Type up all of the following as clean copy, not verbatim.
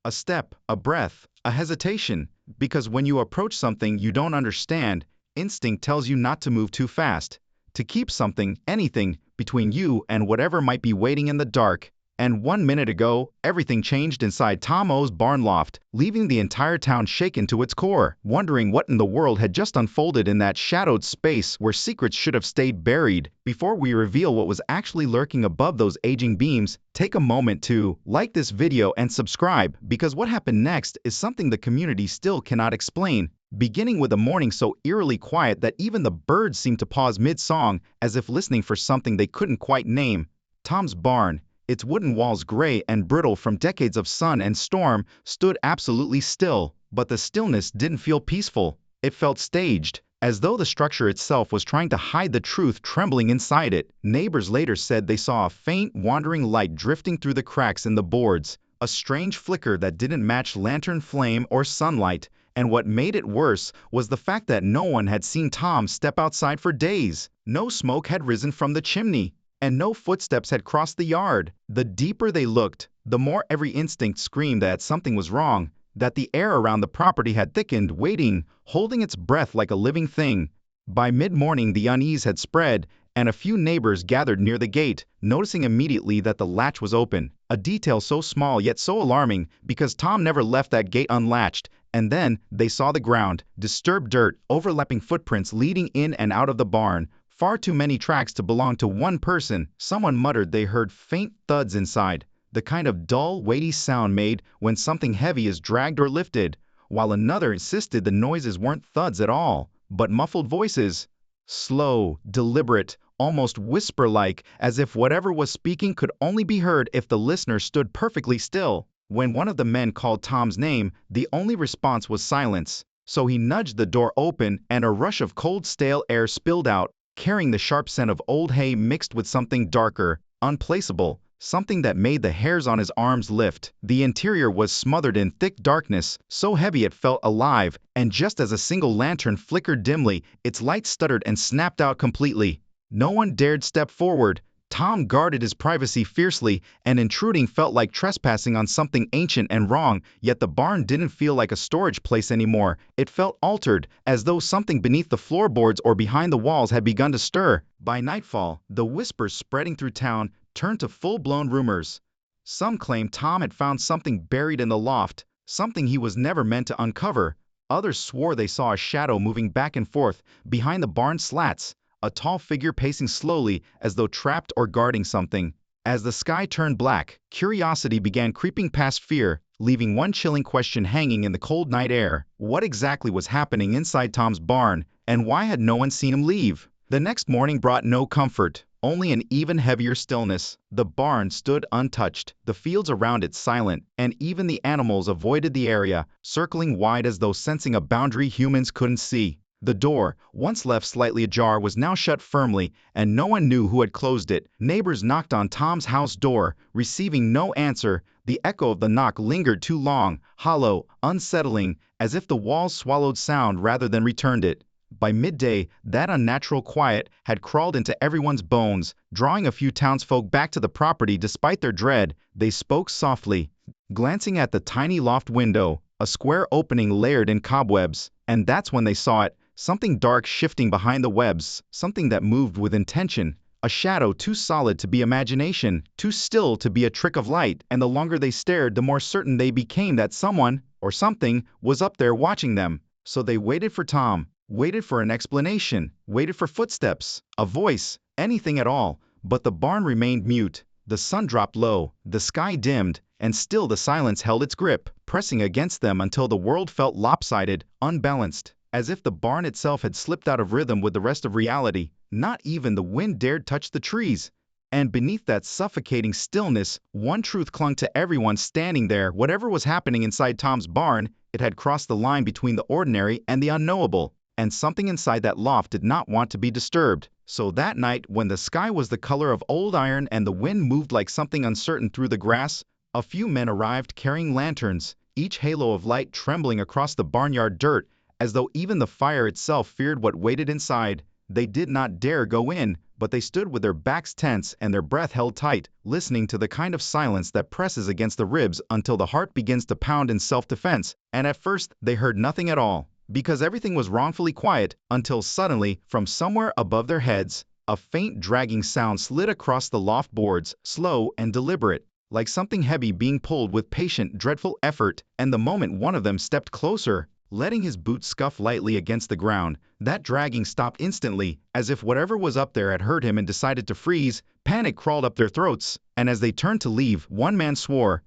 A step, a breath, a hesitation, because when you approach something you don't understand, instinct tells you not to move too fast, to keep something, anything, between you and whatever might be waiting in the dark. And 1 minute ago, everything changed inside Tom O's barn loft, leaving the entire town shaken to its core, wondering what in the world had just unfolded in that shadowed space where secrets should have stayed buried. Before we reveal what was actually lurking above those aging beams, take a moment to like this video and subscribe, because what happened next is something the community still cannot explain. Beginning with a morning so eerily quiet that even the birds seemed to pause mid-song, as if listening for something they couldn't quite name. Tom's barn, its wooden walls gray and brittle from decades of sun and storm, stood absolutely still, but the stillness didn't feel peaceful. It felt staged, as though the structure itself was trying to hide the truth trembling inside it. Neighbors later said they saw a faint, wandering light drifting through the cracks in the boards, a strange flicker that didn't match lantern flame or sunlight. And what made it worse was the fact that no one had seen Tom step outside for days. No smoke had risen from the chimney, and no footsteps had crossed the yard. The deeper they looked, the more every instinct screamed that something was wrong, that the air around the property had thickened, waiting, holding its breath like a living thing. By mid-morning the unease had spread, and a few neighbors gathered near the gate, noticing immediately that the latch was open, a detail so small yet so alarming because Tom never left that gate unlatched. And then they saw the ground, disturbed dirt, overlapping footprints leading in and out of the barn. Far too many tracks to belong to one person. Someone muttered they heard faint thuds inside, the kind of dull, weighty sound made when something heavy is dragged or lifted, while another insisted the noises weren't thuds at all, but muffled voices. Slow, deliberate, almost whisper-like, as if whatever was speaking could only be heard if the listener stood perfectly still. When one of the men called Tom's name, the only response was silence. So he nudged the door open, and a rush of cold, stale air spilled out, carrying the sharp scent of old hay mixed with something darker, unplaceable, something that made the hairs on his arms lift. The interior was smothered in thick darkness, so heavy it felt alive, and just as a single lantern flickered dimly, its light stuttered and snapped out completely. No one dared step forward. Tom guarded his privacy fiercely, and intruding felt like trespassing on something ancient and wrong, yet the barn didn't feel like a storage place anymore. It felt altered, as though something beneath the floorboards or behind the walls had begun to stir. By nightfall, the whispers spreading through town turned to full-blown rumors. Some claimed Tom had found something buried in the loft, something he was never meant to uncover. Others swore they saw a shadow moving back and forth behind the barn slats, a tall figure pacing slowly as though trapped or guarding something. As the sky turned black, curiosity began creeping past fear, leaving one chilling question hanging in the cold night air. What exactly was happening inside Tom's barn, and why had no one seen him leave? The next morning brought no comfort, only an even heavier stillness. The barn stood untouched, the fields around it silent, and even the animals avoided the area, circling wide as though sensing a boundary humans couldn't see. The door, once left slightly ajar, was now shut firmly, and no one knew who had closed it. Neighbors knocked on Tom's house door, receiving no answer. The echo of the knock lingered too long, hollow, unsettling, as if the walls swallowed sound rather than returned it. By midday, that unnatural quiet had crawled into everyone's bones, drawing a few townsfolk back to the property despite their dread. They spoke softly, glancing at the tiny loft window, a square opening layered in cobwebs, and that's when they saw it. Something dark shifting behind the webs, something that moved with intention, a shadow too solid to be imagination, too still to be a trick of light, and the longer they stared, the more certain they became that someone, or something, was up there watching them. So they waited for Tom, waited for an explanation, waited for footsteps, a voice, anything at all, but the barn remained mute. The sun dropped low, the sky dimmed, and still the silence held its grip, pressing against them until the world felt lopsided, unbalanced. As if the barn itself had slipped out of rhythm with the rest of reality. Not even the wind dared touch the trees. And beneath that suffocating stillness, one truth clung to everyone standing there. Whatever was happening inside Tom's barn, it had crossed the line between the ordinary and the unknowable. And something inside that loft did not want to be disturbed. So that night, when the sky was the color of old iron and the wind moved like something uncertain through the grass, a few men arrived carrying lanterns, each halo of light trembling across the barnyard dirt, as though even the fire itself feared what waited inside. They did not dare go in, but they stood with their backs tense and their breath held tight, listening to the kind of silence that presses against the ribs until the heart begins to pound in self-defense. And at first, they heard nothing at all, because everything was wrongfully quiet, until suddenly, from somewhere above their heads, a faint dragging sound slid across the loft boards, slow and deliberate, like something heavy being pulled with patient, dreadful effort. And the moment one of them stepped closer, letting his boot scuff lightly against the ground, that dragging stopped instantly, as if whatever was up there had heard him and decided to freeze. Panic crawled up their throats, and as they turned to leave, one man swore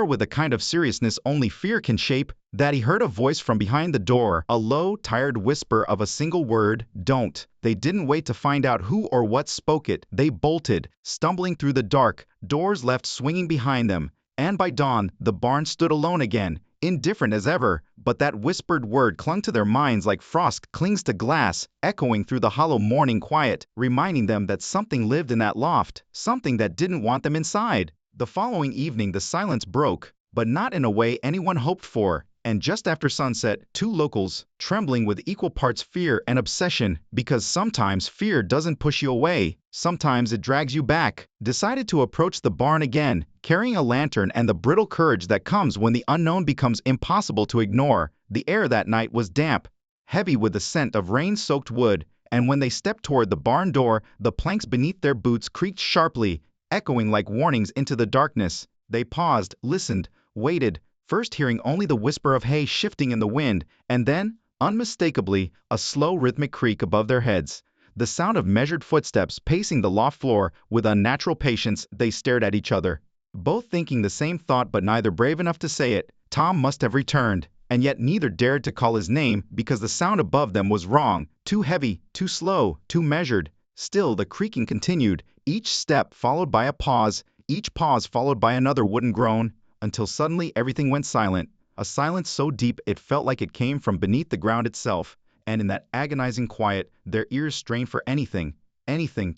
with a kind of seriousness only fear can shape, that he heard a voice from behind the door, a low, tired whisper of a single word, "Don't." They didn't wait to find out who or what spoke it. They bolted, stumbling through the dark, doors left swinging behind them, and by dawn, the barn stood alone again, indifferent as ever, but that whispered word clung to their minds like frost clings to glass, echoing through the hollow morning quiet, reminding them that something lived in that loft, something that didn't want them inside. The following evening the silence broke, but not in a way anyone hoped for, and just after sunset, two locals, trembling with equal parts fear and obsession, because sometimes fear doesn't push you away, sometimes it drags you back, decided to approach the barn again, carrying a lantern and the brittle courage that comes when the unknown becomes impossible to ignore. The air that night was damp, heavy with the scent of rain-soaked wood, and when they stepped toward the barn door, the planks beneath their boots creaked sharply, echoing like warnings into the darkness. They paused, listened, waited, first hearing only the whisper of hay shifting in the wind, and then, unmistakably, a slow rhythmic creak above their heads. The sound of measured footsteps pacing the loft floor. With unnatural patience, they stared at each other, both thinking the same thought but neither brave enough to say it. Tom must have returned, and yet neither dared to call his name because the sound above them was wrong, too heavy, too slow, too measured. Still the creaking continued, each step followed by a pause, each pause followed by another wooden groan, until suddenly everything went silent, a silence so deep it felt like it came from beneath the ground itself, and in that agonizing quiet, their ears strained for anything,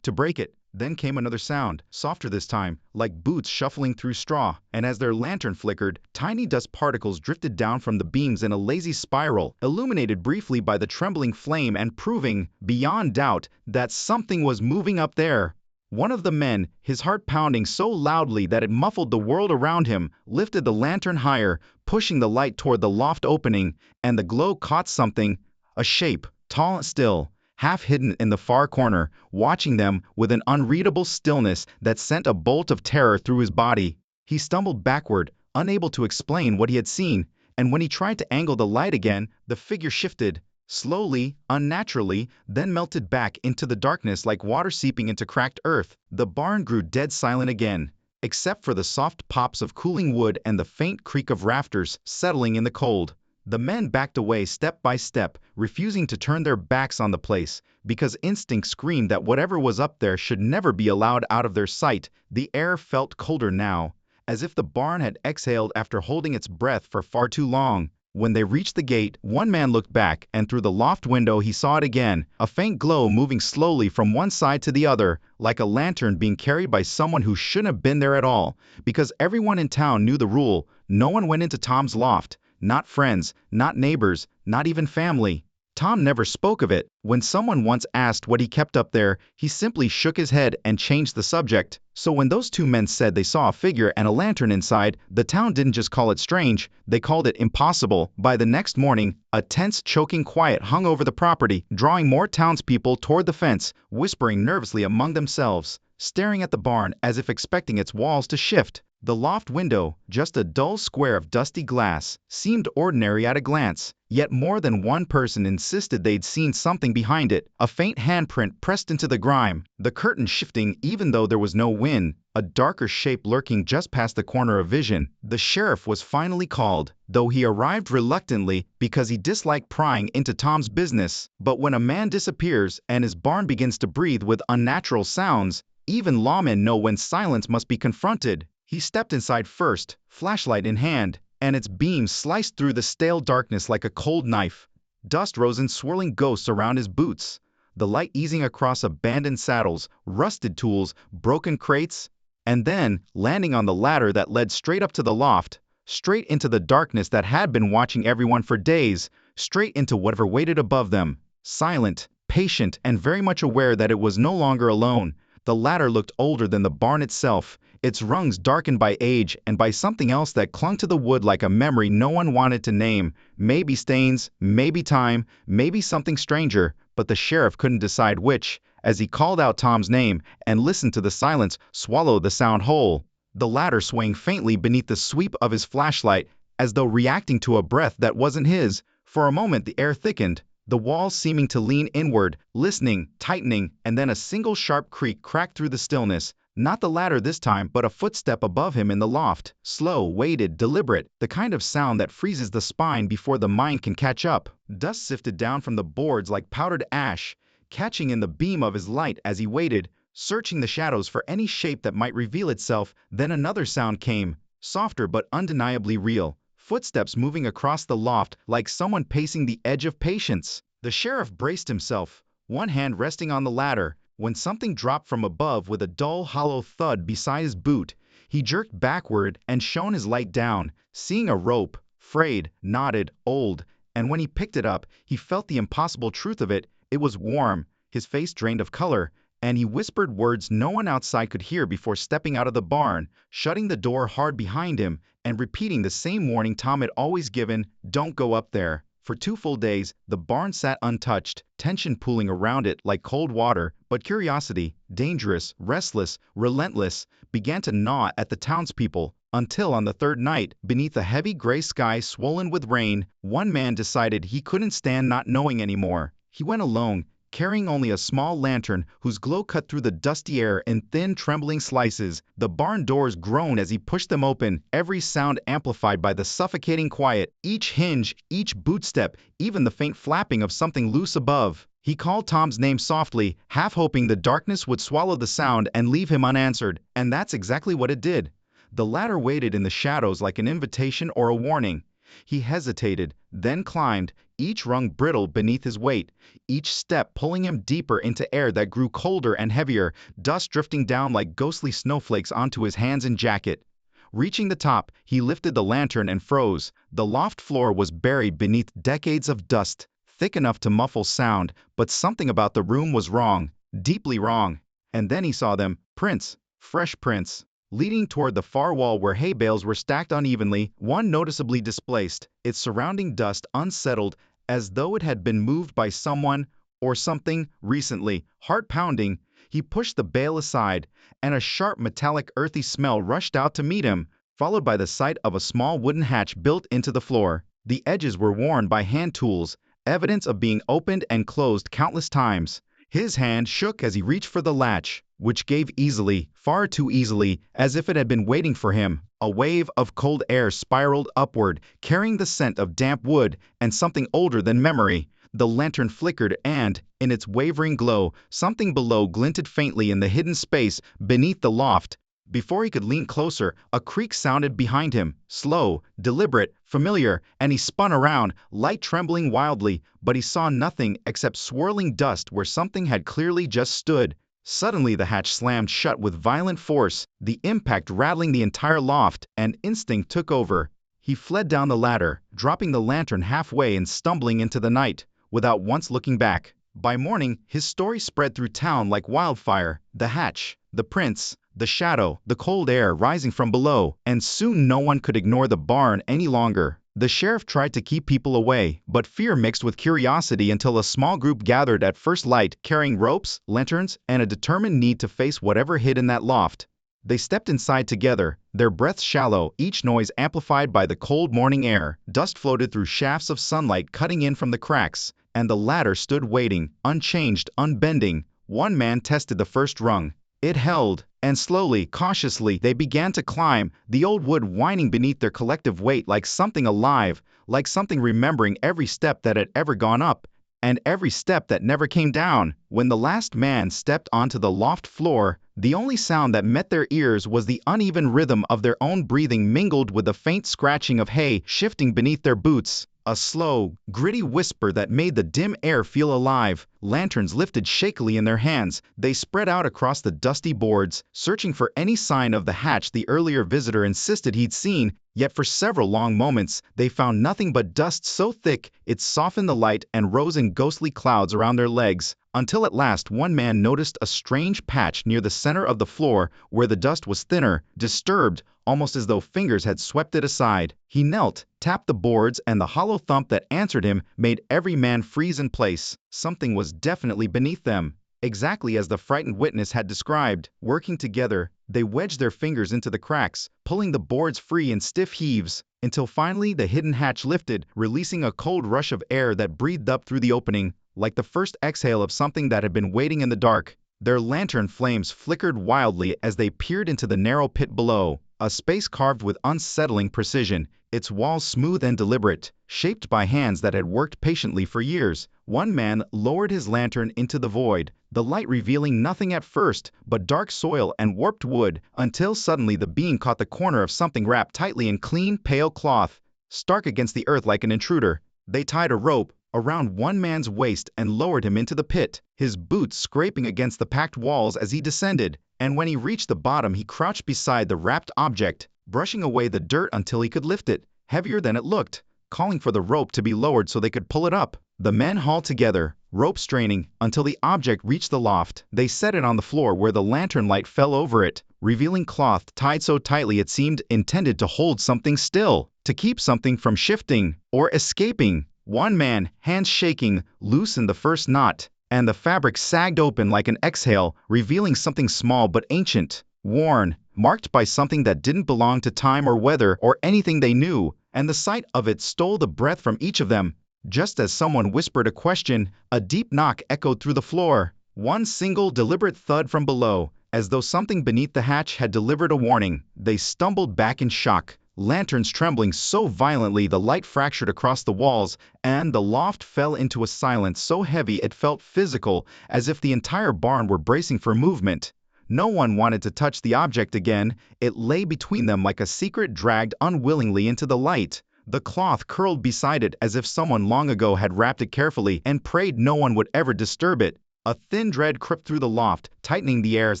to break it. Then came another sound, softer this time, like boots shuffling through straw, and as their lantern flickered, tiny dust particles drifted down from the beams in a lazy spiral, illuminated briefly by the trembling flame and proving, beyond doubt, that something was moving up there. One of the men, his heart pounding so loudly that it muffled the world around him, lifted the lantern higher, pushing the light toward the loft opening, and the glow caught something, a shape, tall and still, half hidden in the far corner, watching them with an unreadable stillness that sent a bolt of terror through his body. He stumbled backward, unable to explain what he had seen, and when he tried to angle the light again, the figure shifted, slowly, unnaturally, then melted back into the darkness like water seeping into cracked earth. The barn grew dead silent again, except for the soft pops of cooling wood and the faint creak of rafters settling in the cold. The men backed away step by step, refusing to turn their backs on the place, because instinct screamed that whatever was up there should never be allowed out of their sight. The air felt colder now, as if the barn had exhaled after holding its breath for far too long. When they reached the gate, one man looked back, and through the loft window he saw it again, a faint glow moving slowly from one side to the other, like a lantern being carried by someone who shouldn't have been there at all, because everyone in town knew the rule: no one went into Tom's loft. Not friends, not neighbors, not even family. Tom never spoke of it. When someone once asked what he kept up there, he simply shook his head and changed the subject. So when those two men said they saw a figure and a lantern inside, the town didn't just call it strange, they called it impossible. By the next morning, a tense, choking quiet hung over the property, drawing more townspeople toward the fence, whispering nervously among themselves, staring at the barn as if expecting its walls to shift. The loft window, just a dull square of dusty glass, seemed ordinary at a glance, yet more than one person insisted they'd seen something behind it, a faint handprint pressed into the grime, the curtain shifting even though there was no wind, a darker shape lurking just past the corner of vision. The sheriff was finally called, though he arrived reluctantly because he disliked prying into Tom's business. But when a man disappears and his barn begins to breathe with unnatural sounds, even lawmen know when silence must be confronted. He stepped inside first, flashlight in hand, and its beams sliced through the stale darkness like a cold knife. Dust rose in swirling ghosts around his boots, the light easing across abandoned saddles, rusted tools, broken crates, and then, landing on the ladder that led straight up to the loft, straight into the darkness that had been watching everyone for days, straight into whatever waited above them, silent, patient and very much aware that it was no longer alone. The ladder looked older than the barn itself, its rungs darkened by age and by something else that clung to the wood like a memory no one wanted to name. Maybe stains, maybe time, maybe something stranger, but the sheriff couldn't decide which, as he called out Tom's name and listened to the silence swallow the sound whole. The ladder swaying faintly beneath the sweep of his flashlight, as though reacting to a breath that wasn't his. For a moment the air thickened, the walls seeming to lean inward, listening, tightening, and then a single sharp creak cracked through the stillness. Not the ladder this time, but a footstep above him in the loft. Slow, weighted, deliberate, the kind of sound that freezes the spine before the mind can catch up. Dust sifted down from the boards like powdered ash, catching in the beam of his light as he waited, searching the shadows for any shape that might reveal itself. Then another sound came, softer but undeniably real. Footsteps moving across the loft like someone pacing the edge of patience. The sheriff braced himself, one hand resting on the ladder, when something dropped from above with a dull, hollow thud beside his boot. He jerked backward and shone his light down, seeing a rope, frayed, knotted, old, and when he picked it up, he felt the impossible truth of it. It was warm, his face drained of color, and he whispered words no one outside could hear before stepping out of the barn, shutting the door hard behind him, and repeating the same warning Tom had always given, "Don't go up there." For 2 full days, the barn sat untouched, tension pooling around it like cold water, but curiosity, dangerous, restless, relentless, began to gnaw at the townspeople, until on the 3rd night, beneath a heavy gray sky swollen with rain, one man decided he couldn't stand not knowing anymore. He went alone, carrying only a small lantern whose glow cut through the dusty air in thin, trembling slices. The barn doors groaned as he pushed them open, every sound amplified by the suffocating quiet, each hinge, each bootstep, even the faint flapping of something loose above. He called Tom's name softly, half hoping the darkness would swallow the sound and leave him unanswered, and that's exactly what it did. The ladder waited in the shadows like an invitation or a warning. He hesitated, then climbed, each rung brittle beneath his weight, each step pulling him deeper into air that grew colder and heavier, dust drifting down like ghostly snowflakes onto his hands and jacket. Reaching the top, he lifted the lantern and froze. The loft floor was buried beneath decades of dust, thick enough to muffle sound, but something about the room was wrong, deeply wrong. And then he saw them, prints, fresh prints, leading toward the far wall where hay bales were stacked unevenly, one noticeably displaced, its surrounding dust unsettled, as though it had been moved by someone or something recently. Heart pounding, he pushed the bale aside, and a sharp metallic earthy smell rushed out to meet him, followed by the sight of a small wooden hatch built into the floor. The edges were worn by hand tools, evidence of being opened and closed countless times. His hand shook as he reached for the latch, which gave easily, far too easily, as if it had been waiting for him. A wave of cold air spiraled upward, carrying the scent of damp wood and something older than memory. The lantern flickered and, in its wavering glow, something below glinted faintly in the hidden space beneath the loft. Before he could lean closer, a creak sounded behind him, slow, deliberate, familiar, and he spun around, light trembling wildly, but he saw nothing except swirling dust where something had clearly just stood. Suddenly the hatch slammed shut with violent force, the impact rattling the entire loft, and instinct took over. He fled down the ladder, dropping the lantern halfway and stumbling into the night, without once looking back. By morning, his story spread through town like wildfire. The hatch, the prints, the shadow, the cold air rising from below, and soon no one could ignore the barn any longer. The sheriff tried to keep people away, but fear mixed with curiosity until a small group gathered at first light, carrying ropes, lanterns, and a determined need to face whatever hid in that loft. They stepped inside together, their breaths shallow, each noise amplified by the cold morning air. Dust floated through shafts of sunlight cutting in from the cracks, and the ladder stood waiting, unchanged, unbending. One man tested the first rung. It held, and slowly, cautiously, they began to climb, the old wood whining beneath their collective weight like something alive, like something remembering every step that had ever gone up, and every step that never came down. When the last man stepped onto the loft floor, the only sound that met their ears was the uneven rhythm of their own breathing mingled with the faint scratching of hay shifting beneath their boots. A slow, gritty whisper that made the dim air feel alive. Lanterns lifted shakily in their hands. They spread out across the dusty boards, searching for any sign of the hatch the earlier visitor insisted he'd seen, yet for several long moments, they found nothing but dust so thick it softened the light and rose in ghostly clouds around their legs, until at last one man noticed a strange patch near the center of the floor where the dust was thinner, disturbed, almost as though fingers had swept it aside. He knelt, tapped the boards, and the hollow thump that answered him made every man freeze in place. Something was definitely beneath them. Exactly as the frightened witness had described. Working together, they wedged their fingers into the cracks, pulling the boards free in stiff heaves, until finally the hidden hatch lifted, releasing a cold rush of air that breathed up through the opening, like the first exhale of something that had been waiting in the dark. Their lantern flames flickered wildly as they peered into the narrow pit below, a space carved with unsettling precision, its walls smooth and deliberate, shaped by hands that had worked patiently for years. One man lowered his lantern into the void, the light revealing nothing at first but dark soil and warped wood, until suddenly the beam caught the corner of something wrapped tightly in clean, pale cloth, stark against the earth like an intruder. They tied a rope around one man's waist and lowered him into the pit, his boots scraping against the packed walls as he descended. And when he reached the bottom, he crouched beside the wrapped object, brushing away the dirt until he could lift it, heavier than it looked, calling for the rope to be lowered so they could pull it up. The men hauled together, rope straining, until the object reached the loft. They set it on the floor where the lantern light fell over it, revealing cloth tied so tightly it seemed intended to hold something still, to keep something from shifting or escaping. One man, hands shaking, loosened the first knot, and the fabric sagged open like an exhale, revealing something small but ancient, worn, marked by something that didn't belong to time or weather or anything they knew, and the sight of it stole the breath from each of them. Just as someone whispered a question, a deep knock echoed through the floor. One single deliberate thud from below, as though something beneath the hatch had delivered a warning. They stumbled back in shock, lanterns trembling so violently the light fractured across the walls, and the loft fell into a silence so heavy it felt physical, as if the entire barn were bracing for movement. No one wanted to touch the object again. It lay between them like a secret dragged unwillingly into the light. The cloth curled beside it as if someone long ago had wrapped it carefully and prayed no one would ever disturb it. A thin dread crept through the loft, tightening the air as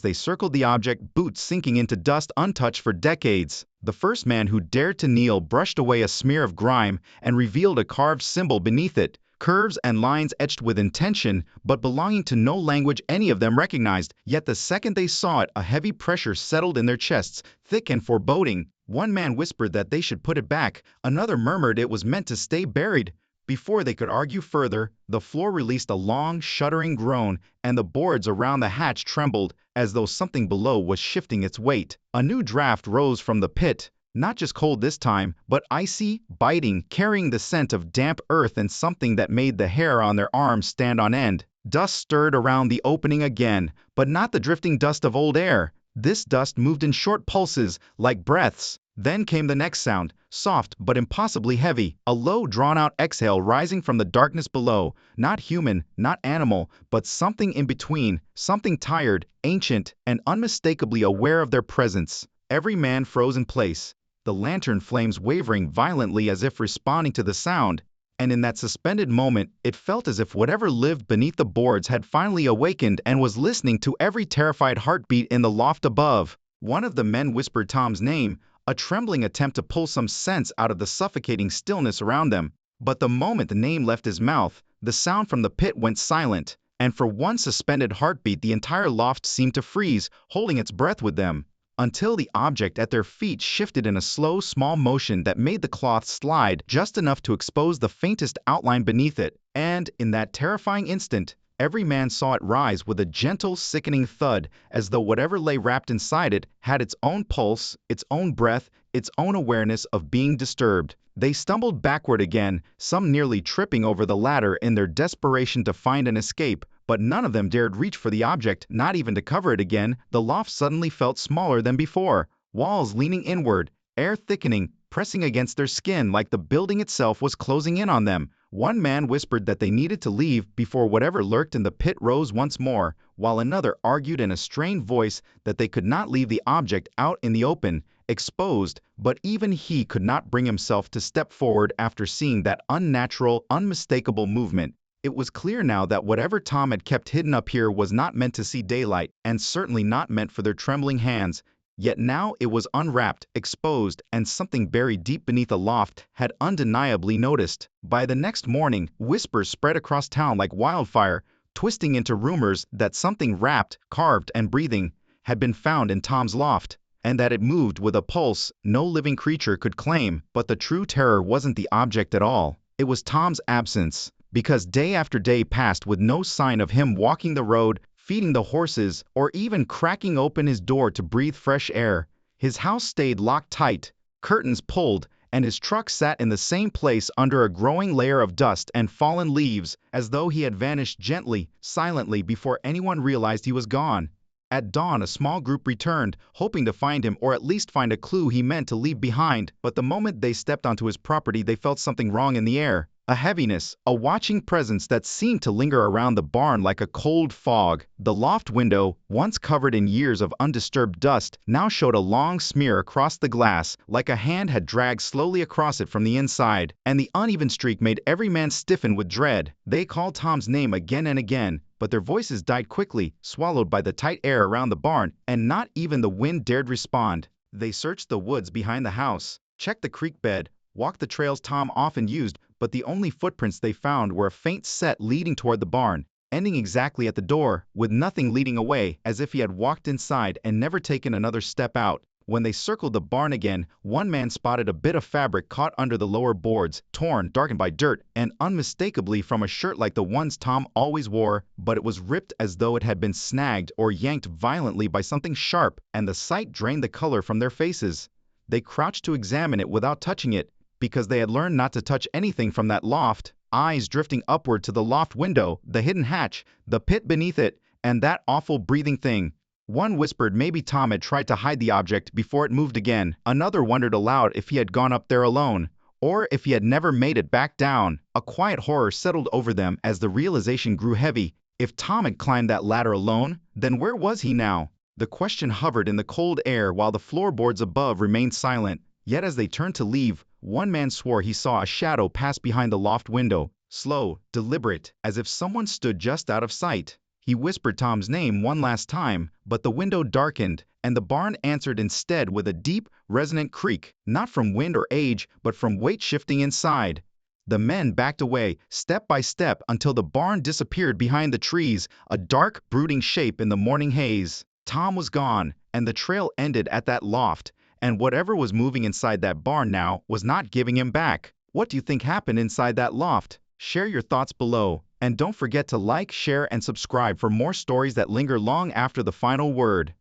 they circled the object, boots sinking into dust untouched for decades. The first man who dared to kneel brushed away a smear of grime and revealed a carved symbol beneath it, curves and lines etched with intention, but belonging to no language any of them recognized. Yet the second they saw it, a heavy pressure settled in their chests, thick and foreboding. One man whispered that they should put it back, another murmured it was meant to stay buried. Before they could argue further, the floor released a long, shuddering groan, and the boards around the hatch trembled, as though something below was shifting its weight. A new draft rose from the pit, not just cold this time, but icy, biting, carrying the scent of damp earth and something that made the hair on their arms stand on end. Dust stirred around the opening again, but not the drifting dust of old air. This dust moved in short pulses, like breaths. Then came the next sound, soft but impossibly heavy, a low drawn-out exhale rising from the darkness below, not human, not animal, but something in between, something tired, ancient, and unmistakably aware of their presence. Every man froze in place, the lantern flames wavering violently as if responding to the sound, and in that suspended moment, it felt as if whatever lived beneath the boards had finally awakened and was listening to every terrified heartbeat in the loft above. One of the men whispered Tom's name, a trembling attempt to pull some sense out of the suffocating stillness around them. But the moment the name left his mouth, the sound from the pit went silent, and for one suspended heartbeat the entire loft seemed to freeze, holding its breath with them, until the object at their feet shifted in a slow, small motion that made the cloth slide just enough to expose the faintest outline beneath it. And in that terrifying instant, every man saw it rise with a gentle, sickening thud, as though whatever lay wrapped inside it had its own pulse, its own breath, its own awareness of being disturbed. They stumbled backward again, some nearly tripping over the ladder in their desperation to find an escape, but none of them dared reach for the object, not even to cover it again. The loft suddenly felt smaller than before, walls leaning inward, air thickening, pressing against their skin like the building itself was closing in on them. One man whispered that they needed to leave before whatever lurked in the pit rose once more, while another argued in a strained voice that they could not leave the object out in the open, exposed, but even he could not bring himself to step forward after seeing that unnatural, unmistakable movement. It was clear now that whatever Tom had kept hidden up here was not meant to see daylight, and certainly not meant for their trembling hands. Yet now it was unwrapped, exposed, and something buried deep beneath a loft had undeniably noticed. By the next morning, whispers spread across town like wildfire, twisting into rumors that something wrapped, carved, and breathing had been found in Tom's loft, and that it moved with a pulse no living creature could claim. But the true terror wasn't the object at all. It was Tom's absence. Because day after day passed with no sign of him walking the road, feeding the horses, or even cracking open his door to breathe fresh air. His house stayed locked tight, curtains pulled, and his truck sat in the same place under a growing layer of dust and fallen leaves, as though he had vanished gently, silently before anyone realized he was gone. At dawn, a small group returned, hoping to find him or at least find a clue he meant to leave behind. But the moment they stepped onto his property, they felt something wrong in the air. A heaviness, a watching presence that seemed to linger around the barn like a cold fog. The loft window, once covered in years of undisturbed dust, now showed a long smear across the glass, like a hand had dragged slowly across it from the inside, and the uneven streak made every man stiffen with dread. They called Tom's name again and again, but their voices died quickly, swallowed by the tight air around the barn, and not even the wind dared respond. They searched the woods behind the house, checked the creek bed, walked the trails Tom often used, but the only footprints they found were a faint set leading toward the barn, ending exactly at the door, with nothing leading away, as if he had walked inside and never taken another step out. When they circled the barn again, one man spotted a bit of fabric caught under the lower boards, torn, darkened by dirt, and unmistakably from a shirt like the ones Tom always wore, but it was ripped as though it had been snagged or yanked violently by something sharp, and the sight drained the color from their faces. They crouched to examine it without touching it, because they had learned not to touch anything from that loft, eyes drifting upward to the loft window, the hidden hatch, the pit beneath it, and that awful breathing thing. One whispered maybe Tom had tried to hide the object before it moved again. Another wondered aloud if he had gone up there alone, or if he had never made it back down. A quiet horror settled over them as the realization grew heavy. If Tom had climbed that ladder alone, then where was he now? The question hovered in the cold air while the floorboards above remained silent. Yet as they turned to leave, one man swore he saw a shadow pass behind the loft window, slow, deliberate, as if someone stood just out of sight. He whispered Tom's name one last time, but the window darkened, and the barn answered instead with a deep, resonant creak, not from wind or age, but from weight shifting inside. The men backed away, step by step, until the barn disappeared behind the trees, a dark, brooding shape in the morning haze. Tom was gone, and the trail ended at that loft, and whatever was moving inside that barn now was not giving him back. What do you think happened inside that loft? Share your thoughts below, and don't forget to like, share, and subscribe for more stories that linger long after the final word.